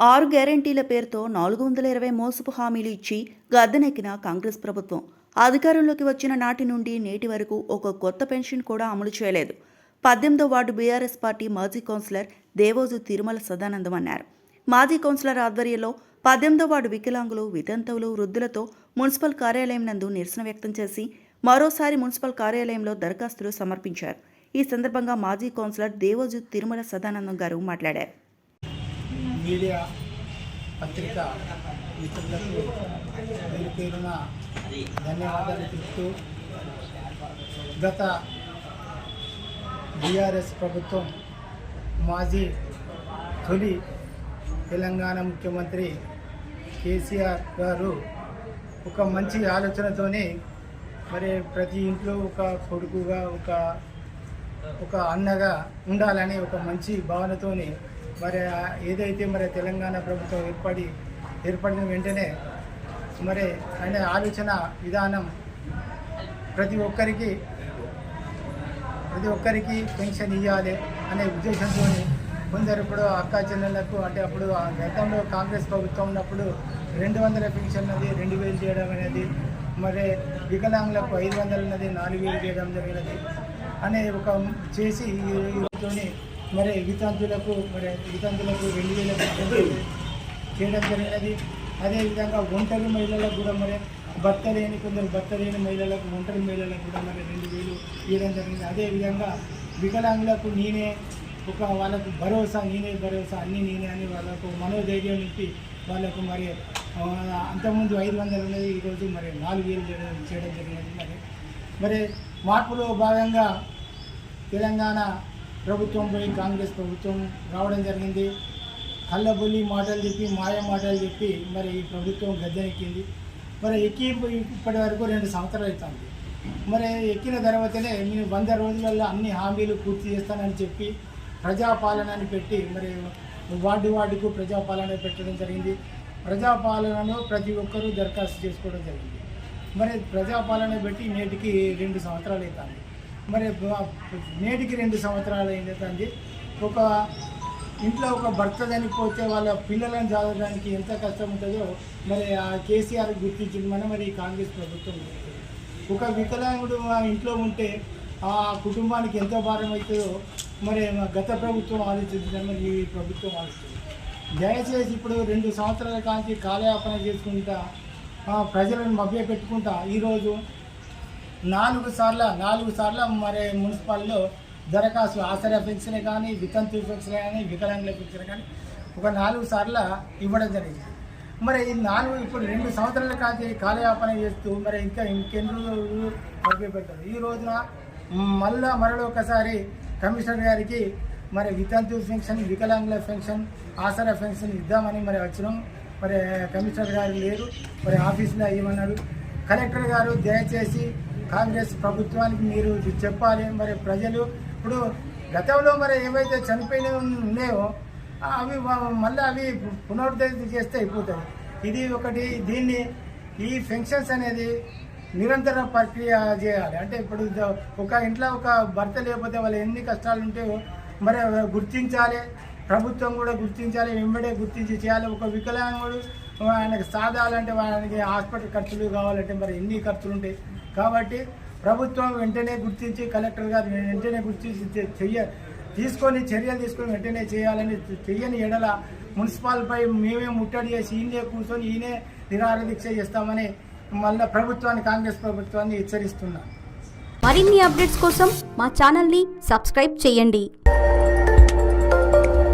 6 గ్యారంటీల పేరుతో 420 మోసపు హామీలు ఇచ్చి గద్దెనెక్కిన కాంగ్రెస్ ప్రభుత్వం అధికారంలోకి వచ్చిన నాటి నుండి నేటి వరకు ఒక కొత్త పెన్షన్ కూడా అమలు చేయలేదు. 18వ వార్డు బీఆర్ఎస్ పార్టీ మాజీ కౌన్సిలర్ దేవోజు తిరుమల సదానందం అన్నారు. మాజీ కౌన్సిలర్ ఆధ్వర్యంలో 18వ వార్డు వికలాంగులు, వితంతువులు, వృద్ధులతో మున్సిపల్ కార్యాలయం నందు నిరసన వ్యక్తం చేసి మరోసారి మున్సిపల్ కార్యాలయంలో దరఖాస్తులు సమర్పించారు. ఈ సందర్భంగా మాజీ కౌన్సిలర్ దేవోజు తిరుమల సదానందం గారు మాట్లాడారు. మీడియా పత్రిక మిత్రులకు పేరు పేరున ధన్యవాదాలు తెలుపుతూ, గత బీఆర్ఎస్ ప్రభుత్వం మాజీ తొలి తెలంగాణ ముఖ్యమంత్రి కేసీఆర్ గారు ఒక మంచి ఆలోచనతోనే మరి ప్రతి ఇంట్లో ఒక కొడుకుగా ఒక అన్నగా ఉండాలని ఒక మంచి భావనతోని మరి ఏదైతే మరి తెలంగాణ ప్రభుత్వం ఏర్పడిన వెంటనే మరి ఆయన ఆలోచన విధానం ప్రతి ఒక్కరికి పెన్షన్ ఇవ్వాలి అనే ఉద్దేశంతో కొందరు ఇప్పుడు అక్కా చెల్లెళ్లకు అంటే అప్పుడు గతంలో కాంగ్రెస్ ప్రభుత్వం ఉన్నప్పుడు 200 పెన్షన్ అనేది 2000 చేయడం అనేది, మరి వికలాంగులకు 500 ఉన్నది 4000 చేయడం జరిగినది అనే ఒక చేసి మరి వితంతులకు 2000 చేయడం జరిగినది. అదేవిధంగా ఒంటరి మహిళలకు కూడా మరి భర్త లేని మహిళలకు, ఒంటరి మహిళలకు కూడా మరి 2000 ఇవ్వడం జరిగింది. అదేవిధంగా వికలాంగులకు వాళ్ళకు భరోసా అన్నీ నేనే అని వాళ్ళకు మనోధైర్యం నింపి వాళ్ళకు మరి అంతకుముందు 500 ఉన్నది, ఈరోజు మరి 4000 చేయడం జరిగినది. మరి మార్పులో భాగంగా తెలంగాణ ప్రభుత్వం పోయి కాంగ్రెస్ ప్రభుత్వం రావడం జరిగింది. కళ్ళబొల్లి మాటలు చెప్పి, మాయ మాటలు చెప్పి మరి ఈ ప్రభుత్వం గద్దెనెక్కింది. మరి ఇప్పటి వరకు 2 సంవత్సరాలు అవుతుంది. మరి ఎక్కిన తర్వాతనే నేను 100 రోజులలో అన్ని హామీలు పూర్తి చేస్తానని చెప్పి ప్రజాపాలనని పెట్టి మరి వార్డుకు ప్రజాపాలన పెట్టడం జరిగింది. ప్రజాపాలనలో ప్రతి ఒక్కరూ దరఖాస్తు చేసుకోవడం జరిగింది. మరి ప్రజాపాలన పెట్టి నేటికి 2 సంవత్సరాలు అవుతుంది. మరి నేటికి 2 సంవత్సరాలు అవుతుంది. ఒక ఇంట్లో ఒక భర్త చనిపోతే వాళ్ళ పిల్లలను చదవడానికి ఎంత కష్టం ఉంటుందో మరి ఆ కేసీఆర్ గుర్తించింది మరి కాంగ్రెస్ ప్రభుత్వం. ఒక వికలాంగుడు మా ఇంట్లో ఉంటే ఆ కుటుంబానికి ఎంత భారం అవుతుందో మరి గత ప్రభుత్వం ఆలోచించింది, మరి ఈ ప్రభుత్వం ఆలోచించింది. దయచేసి ఇప్పుడు 2 సంవత్సరాల కాంచి కాలయాపన చేసుకుంటా ప్రజలను మభ్య పెట్టుకుంటా ఈరోజు 4 సార్లు మరి మున్సిపల్లో దరఖాస్తు ఆసరా పెన్షన్ కానీ, వితంతు పెన్షన్ కానీ, వికలాంగుల పెన్షన్ కానీ ఒక 4 సార్లు ఇవ్వడం జరిగింది. మరి ఈ ఇప్పుడు 2 సంవత్సరాల కాంచి కాలయాపన చేస్తూ మరి ఇంకెన్ని రోజులు మభ్య పెట్టారు. ఈ రోజున మరొకసారి కమిషనర్ గారికి మరి వితంతు పెన్షన్, వికలాంగుల పెన్షన్, ఆసరా పెన్షన్ ఇద్దామని మరి వచ్చినాం. మరి కమిషనర్ గారు లేరు, మరి ఆఫీసులో ఇవ్వమన్నాడు. కలెక్టర్ గారు దయచేసి కాంగ్రెస్ ప్రభుత్వానికి మీరు చెప్పాలి. మరి ప్రజలు ఇప్పుడు గతంలో మరి ఏవైతే చనిపోయినవి ఉన్నాయో అవి పునరుద్ధరణ చేస్తే అయిపోతుంది. ఇది ఒకటి. ఈ పెన్షన్స్ అనేది నిరంతర ప్రక్రియ చేయాలి. అంటే ఇప్పుడు ఒక ఇంట్లో ఒక భర్త లేకపోతే వాళ్ళు ఎన్ని కష్టాలు ఉంటాయో మరి గుర్తించాలి, ప్రభుత్వం కూడా గుర్తించాలి, వెంబడే గుర్తించి చేయాలి. ఒక వికలాంగుడు ఆయనకు సాధాలంటే ఆయనకి హాస్పిటల్ ఖర్చులు కావాలంటే మరి ఎన్ని ఖర్చులు ఉంటాయి. కాబట్టి ప్రభుత్వం వెంటనే గుర్తించి, కలెక్టర్ గారు వెంటనే గుర్తించి చర్యలు తీసుకొని వెంటనే చేయాలని, చెయ్యని ఎడల మున్సిపాల్పై మేమే ముట్టడి చేసి ఈయనే కూర్చొని ఈయనే నిరాహార దీక్ష చేస్తామని మళ్ళీ కాంగ్రెస్ ప్రభుత్వాన్ని హెచ్చరిస్తున్నాం. మరిన్ని అప్డేట్స్ కోసం మా ఛానల్ని సబ్స్క్రైబ్ చేయండి.